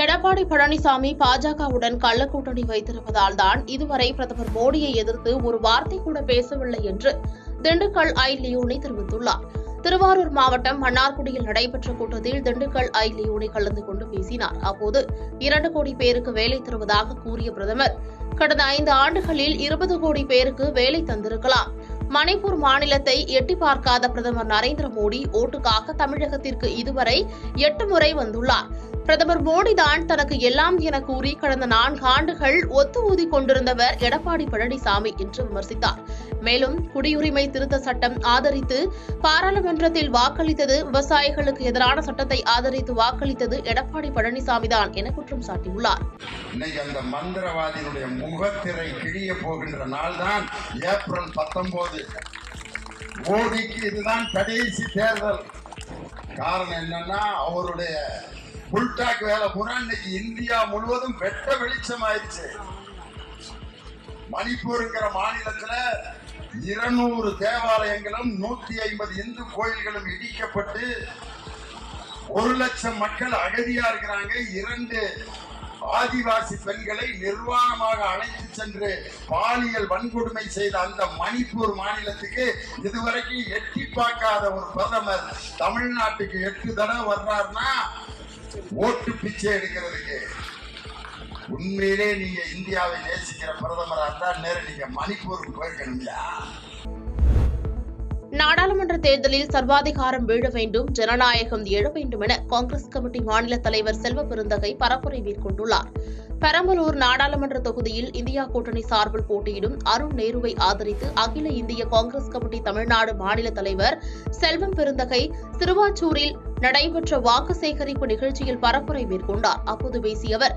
எடப்பாடி பழனிசாமி பாஜகவுடன் கள்ளக்கூட்டணி வைத்திருப்பதால் தான் இதுவரை பிரதமர் மோடியை எதிர்த்து ஒரு வார்த்தை கூட பேசவில்லை என்று திண்டுக்கல் ஐ. லியோனி தெரிவித்துள்ளார். திருவாரூர் மாவட்டம் மன்னார்குடியில் நடைபெற்ற கூட்டத்தில் திண்டுக்கல் ஐ. லியோனி கலந்து கொண்டு பேசினார். அப்போது 2 கோடி பேருக்கு வேலை தருவதாக கூறிய பிரதமர், கடந்த 5 ஆண்டுகளில் 20 கோடி பேருக்கு வேலை தந்திருக்கலாம். மணிப்பூர் மாநிலத்தை எட்டி பார்க்காத பிரதமர் நரேந்திர மோடி ஓட்டுக்காக தமிழகத்திற்கு இதுவரை 8 முறை வந்துள்ளார். பிரதமர் மோடிதான் தனக்கு எல்லாம் என கூறி கடந்த 4 ஆண்டுகள் ஒத்து ஊதி கொண்டிருந்தவர் எடப்பாடி பழனிசாமி என்று விமர்சித்தார். மேலும் குடியுரிமை திருத்த சட்டம் ஆதரித்து பாராளுமன்றத்தில் வாக்களித்தது, விவசாயிகளுக்கு எதிரான சட்டத்தை ஆதரித்து வாக்களித்தது எடப்பாடி பழனிசாமி தான் என குற்றம் சாட்டியுள்ளார். இன்னைக்கு அந்த மந்திரவாதியினுடைய முகத்திரை கிழிய போகின்ற நாள் தான் ஏப்ரல் 19. மோடிக்கு இதுதான் கடைசி தேர்தல். காரணம் என்னன்னா, அவருடைய புல்டாக் வேலை பூரா இன்னைக்கு இந்தியா முழுவதும் வெட்ட வெளிச்சம் ஆயிடுச்சு. மணிப்பூருங்கிற மாநிலத்துல 200 தேவாலயங்களும் 150 இந்து கோயில்களும் இடிக்கப்பட்டு 1 லட்சம் மக்கள் அகதியா இருக்கிறாங்க. 2 ஆதிவாசி பெண்களை நிர்வாணமாக அழைத்து சென்று பாலியல் வன்கொடுமை செய்த அந்த மணிப்பூர் மாநிலத்துக்கு இதுவரைக்கும் எட்டி பார்க்காத ஒரு பிரதமர் தமிழ்நாட்டுக்கு 8 தடவை வர்றாருன்னா ஓட்டு பிச்சை எடுக்கிறதுக்கு. உண்மையிலே நீங்க இந்தியாவை நேசிக்கிற பிரதமரா இருந்தா நேரம் நீங்க மணிப்பூருக்கு போயிருக்கணுங்களா? நாடாளுமன்ற தேர்தலில் சர்வாதிகாரம் வீழ வேண்டும், ஜனநாயகம் எழ வேண்டும் என காங்கிரஸ் கமிட்டி மாநில தலைவர் செல்வ பெருந்தகை பரப்புரை மேற்கொண்டுள்ளார். பெரம்பலூர் நாடாளுமன்ற தொகுதியில் இந்தியா கூட்டணி சார்பில் போட்டியிடும் அருண் நேருவை ஆதரித்து அகில இந்திய காங்கிரஸ் கமிட்டி தமிழ்நாடு மாநில தலைவர் செல்வம் பெருந்தகை திருவாச்சூரில் நடைபெற்ற வாக்கு சேகரிப்பு நிகழ்ச்சியில் பரப்புரை மேற்கொண்டார். அப்போது பேசிய அவர்,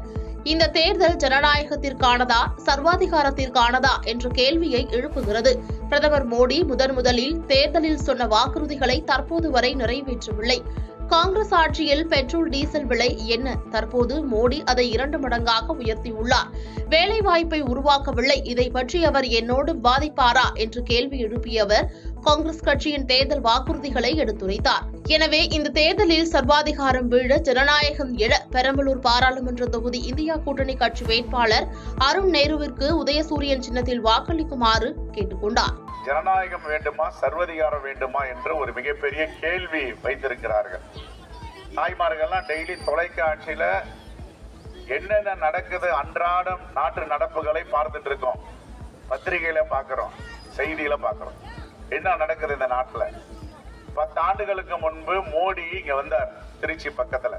இந்த தேர்தல் ஜனநாயகத்திற்கானதா, சர்வாதிகாரத்திற்கானதா என்ற கேள்வியை எழுப்புகிறது. பிரதமர் மோடி முதலில் தேர்தலில் சொன்ன வாக்குறுதிகளை தற்போது வரை நிறைவேற்றவில்லை. காங்கிரஸ் ஆட்சியில் பெட்ரோல் டீசல் விலை என்ன? தற்போது மோடி அதை 2 மடங்காக உயர்த்தியுள்ளார். வேலைவாய்ப்பை உருவாக்கவில்லை. இதை பற்றி அவர் என்னோடு பாதிப்பாரா என்று கேள்வி எழுப்பிய அவர் காங்கிரஸ் கட்சியின் தேர்தல் வாக்குறுதிகளை எடுத்துரைத்தார். எனவே இந்த தேர்தலில் சர்வாதிகாரம் வீழ, ஜனநாயகம் எழ பெரம்பலூர் பாராளுமன்ற தொகுதி இந்தியா கூட்டணி கட்சி வேட்பாளர் அருண் நேருவிற்கு உதயசூரியன் சின்னத்தில் வாக்களிக்குமாறு கேட்டுக் கொண்டார். ஜனநாயகம் வேண்டுமா, சர்வதிகாரம் வேண்டுமா என்று ஒரு மிகப்பெரிய கேள்வி வைத்திருக்கிறார்கள். தாய்மார்கள்லாம் டெய்லி தொலைக்காட்சியில என்னென்ன நடக்குது, அன்றாடம் நாட்டு நடப்புகளை பார்த்துட்டு இருக்கோம். பத்திரிகையில பாக்குறோம், செய்தியில பாக்குறோம். என்ன நடக்குது இந்த நாட்டுல? 10 ஆண்டுகளுக்கு முன்பு மோடி இங்க வந்தார், திருச்சி பக்கத்துல.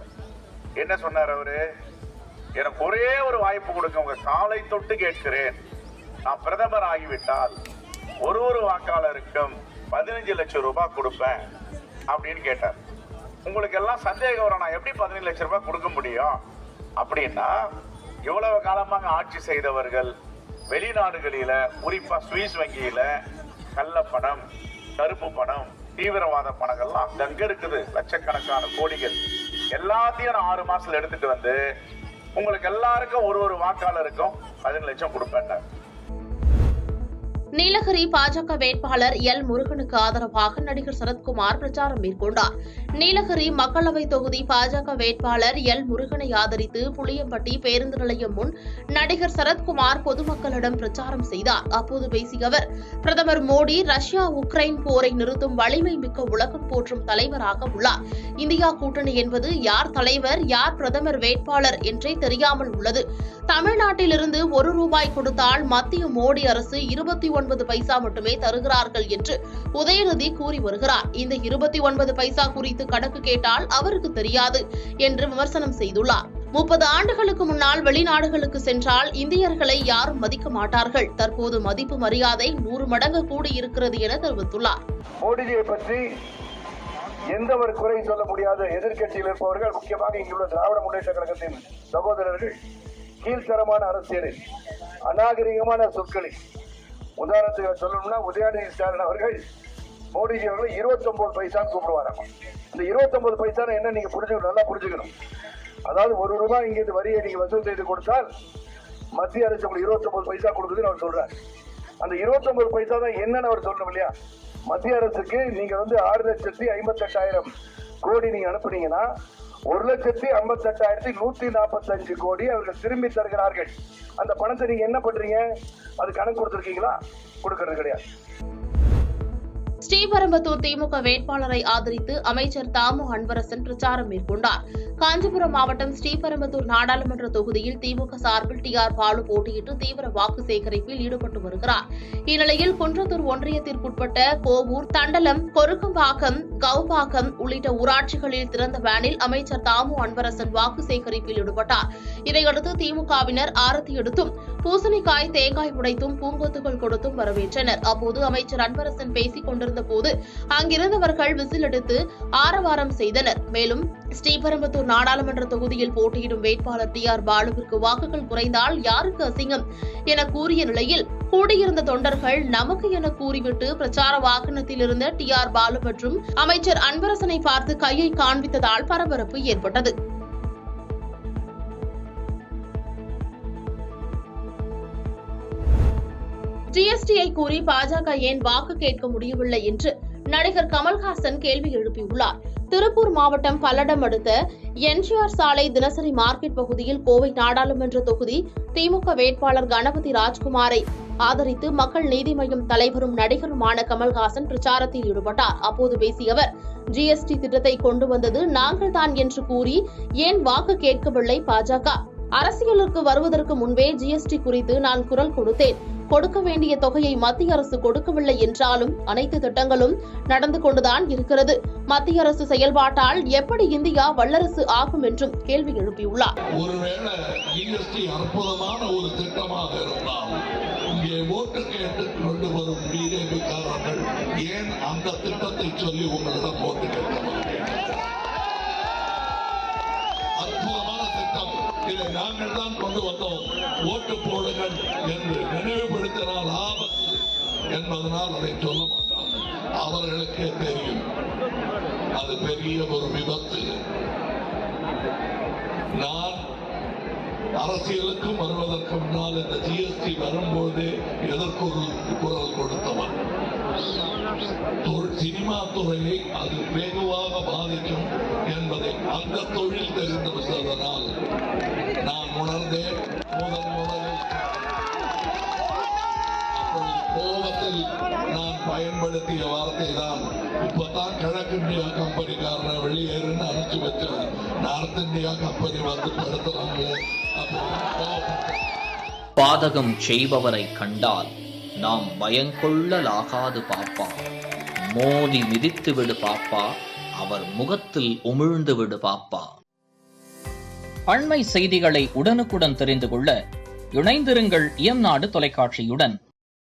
என்ன சொன்னார் அவரு? எனக்கு ஒரே ஒரு வாய்ப்பு கொடுங்க, உங்க காலை தொட்டு கேட்கிறேன், நான் பிரதமர் ஆகிவிட்டால் ஒரு வாக்காளருக்கும் 15 லட்சம் ரூபாய் கொடுப்பேன் அப்படின்னு கேட்டார். உங்களுக்கு எல்லாம் சந்தேகம் வரும், நான் எப்படி 15 லட்சம் ரூபாய் கொடுக்க முடியும் அப்படின்னா, இவ்வளவு காலமாக ஆட்சி செய்தவர்கள் வெளிநாடுகளில, குறிப்பா சுவிஸ் வங்கியில கள்ளப்பணம், கருப்பு பணம், தீவிரவாத பணங்கள்லாம் அங்க இருக்குது, லட்சக்கணக்கான கோடிகள். எல்லாத்தையும் நான் 6 மாசத்துல எடுத்துட்டு வந்து உங்களுக்கு எல்லாருக்கும் ஒரு வாக்காளருக்கும் 15 லட்சம் கொடுப்பேன். நீலகிரி பாஜக வேட்பாளர் எல். முருகனுக்கு ஆதரவாக நடிகர் சரத்குமார் பிரச்சாரம் மேற்கொண்டார். நீலகிரி மக்களவை தொகுதி பாஜக வேட்பாளர் எல். முருகனை ஆதரித்து புளியம்பட்டி பேருந்து நிலையம் முன் நடிகர் சரத்குமார் பொதுமக்களிடம் பிரச்சாரம் செய்தார். அப்போது பேசிய அவர், பிரதமர் மோடி ரஷ்யா உக்ரைன் போரை நிறுத்தும் வலிமை மிக்க உலகம் போற்றும் தலைவராக உள்ளார். இந்தியா கூட்டணி என்பது யார் தலைவர், யார் பிரதமர் வேட்பாளர் என்றே தெரியாமல் உள்ளது. தமிழ்நாட்டிலிருந்து ₹1 கொடுத்தால் மத்திய மோடி அரசு 29 பைசா மட்டுமே தருகிறார்கள் என்று உதயநிதி கூறி வருகிறார். இந்த 29 பைசா குறித்து கணக்கு கேட்டால் அவருக்கு தெரியாது என்று விமர்சனம் செய்துள்ளார். 30 ஆண்டுகளுக்கு முன்னால் வெளிநாடுகளுக்கு சென்றால் இந்தியர்களை யாரும் மதிக்க மாட்டார்கள். தற்போது மதிப்பு மரியாதை 100 மடங்கு கூடியிருக்கிறது என தெரிவித்துள்ளார். மோடிஜியை பற்றி எந்த ஒரு குறை சொல்ல முடியாத எதிர்கட்சியில் இருப்பவர்கள், முக்கியமாக இங்குள்ள திராவிட முன்னேற்ற கழகத்தின் சகோதரர்கள் கீழ்த்தரமான அரசியலில், அநாகரிகமான சொற்களில், உதாரணத்துக்கு சொல்லணும்னா உதயநிதி ஸ்டாலின் அவர்கள் மோடிஜி அவர்கள் 29 பைசான்னு கூப்பிடுவாராம். இந்த 29 பைசா என்ன நீங்க புரிஞ்சுக்கணும், நல்லா புரிஞ்சுக்கணும். அதாவது ₹1 இங்கிருந்து வரியை நீங்க வசூல் செய்து கொடுத்தால் மத்திய அரசு உங்களுக்கு 29 பைசா கொடுக்குதுன்னு அவர் சொல்றாரு. அந்த 29 பைசா தான் என்னன்னு அவர் சொல்லணும் இல்லையா? மத்திய அரசுக்கு நீங்க 6,58,000 கோடி நீங்க அனுப்புனீங்கன்னா 1,58,145 கோடி அவர்கள் திரும்பி தருகிறார்கள். அந்த பணத்தை நீங்க என்ன பண்றீங்க? அது கணக்கு கொடுத்திருக்கீங்களா? கொடுக்கறது கிடையாது. ஸ்ரீபெரும்புதூர் திமுக வேட்பாளரை ஆதரித்து அமைச்சர் தாமு அன்பரசன் பிரச்சாரம் மேற்கொண்டார். காஞ்சிபுரம் மாவட்டம் ஸ்ரீபெரும்புதூர் நாடாளுமன்ற தொகுதியில் திமுக சார்பில் டி.ஆர். பாலு போட்டியிட்டு தீவிர வாக்கு சேகரிப்பில் ஈடுபட்டு வருகிறார். இந்நிலையில் குன்றத்தூர் ஒன்றியத்திற்குட்பட்ட கோவூர், தண்டலம், கொருக்கம்பாக்கம், கவுபாக்கம் உள்ளிட்ட ஊராட்சிகளில் திறந்த வேனில் அமைச்சர் தாமு அன்பரசன் வாக்கு சேகரிப்பில் ஈடுபட்டார். இதையடுத்து திமுகவினர் ஆரத்தி எடுத்தும், பூசணிக்காய், தேங்காய் உடைத்தும், பூங்கொத்துகள் கொடுத்தும் வரவேற்றனர். அப்போது அமைச்சர் அன்பரசன் பேசிக் கொண்டிருந்த போது அங்கிருந்தவர்கள் விசில் அடித்து ஆரவாரம் செய்தனர். மேலும் ஸ்ரீபெரும்புதூர் நாடாளுமன்ற தொகுதியில் போட்டியிடும் வேட்பாளர் டி.ஆர். பாலுவிற்கு வாக்குகள் குறைந்தால் யாருக்கு அசிங்கம் என கூறிய நிலையில் கூடியிருந்த தொண்டர்கள் நமக்கு என கூறிவிட்டு பிரச்சார வாகனத்தில் இருந்த டி.ஆர். பாலு மற்றும் அமைச்சர் அன்பரசனை பார்த்து கையை காண்பித்ததால் பரபரப்பு ஏற்பட்டது. ஜிஎஸ்டியை கூறி பாஜக ஏன் வாக்கு கேட்க முடியவில்லை என்று நடிகர் கமல்ஹாசன் கேள்வி எழுப்பியுள்ளார். திருப்பூர் மாவட்டம் பல்லடம் அடுத்த என்ஜிஆர் சாலை தினசரி மார்க்கெட் பகுதியில் கோவை நாடாளுமன்ற தொகுதி திமுக வேட்பாளர் கணபதி ராஜ்குமாரை ஆதரித்து மக்கள் நீதி மய்யம் தலைவரும் நடிகருமான கமல்ஹாசன் பிரச்சாரத்தில் ஈடுபட்டார். அப்போது பேசிய அவர், ஜிஎஸ்டி திட்டத்தை கொண்டு வந்தது நாங்கள் தான் என்று கூறி ஏன் வாக்கு கேட்கவில்லை பாஜக? அரசியலுக்கு வருவதற்கு முன்பே ஜிஎஸ்டி குறித்து நான் குரல் கொடுத்தேன். கொடுக்க வேண்டிய தொகையை மத்திய அரசு கொடுக்கவில்லை என்றாலும் அனைத்து திட்டங்களும் நடந்து கொண்டுதான் இருக்கிறது. மத்திய அரசு செயல்பாட்டால் எப்படி இந்தியா வல்லரசு ஆகும் என்றும் கேள்வி எழுப்பியுள்ளார். ஒருவேளை ஜிஎஸ்டி அற்புதமான ஒரு திட்டமாக இருந்தால் இங்கே ஓட்டு கேட்டு கொண்டு வரும் பிஜேபிக்காரர்கள் ஏன் அந்த திட்டத்தை சொல்லி உங்களிடம் ஓட்டு கேட்க மாட்டேன்? அற்புதமான திட்டம், இதை நாங்கள் தான் கொண்டு வந்தோம், ஓட்டு போடுங்கள் என்று நினைவுபடுத்தினால் ஆபத்து என்பதனால் அதை சொல்ல மாட்டார். அவர்களுக்கே தெரியும் அது பெரிய ஒரு விபத்து. நான் அரசியலுக்கும் வருவதற்கு முன்னால் இந்த ஜிஎஸ்டி வரும்போது எதற்கு குரல் கொடுத்தவன். சினிமா துறையை அது வெகுவாக பாதிக்கும் என்பதை அந்த தொழில் தெரிந்திருந்ததனால் நான் உணர்ந்தேன். முதலில் கோபத்தில் நான் பயன்படுத்திய வார்த்தை தான், இப்பதான் கிழக்கு இந்தியா கம்பெனிக்காரனை வெளியேறுன்னு அனுப்பிச்சு வச்சேன், நார்த் இந்தியா கம்பெனி வந்து படுத்துறாங்களே. பாதகம் செய்பவரை கண்டால் நாம் பயங்கொள்ளலாகாது பாப்பா, மோதி மிதித்து விடு பாப்பா, அவர் முகத்தில் உமிழ்ந்து விடு பாப்பா. அண்மை செய்திகளை உடனுக்குடன் தெரிந்து கொள்ள இணைந்திருங்கள் இயம்நாடு தொலைக்காட்சியுடன்.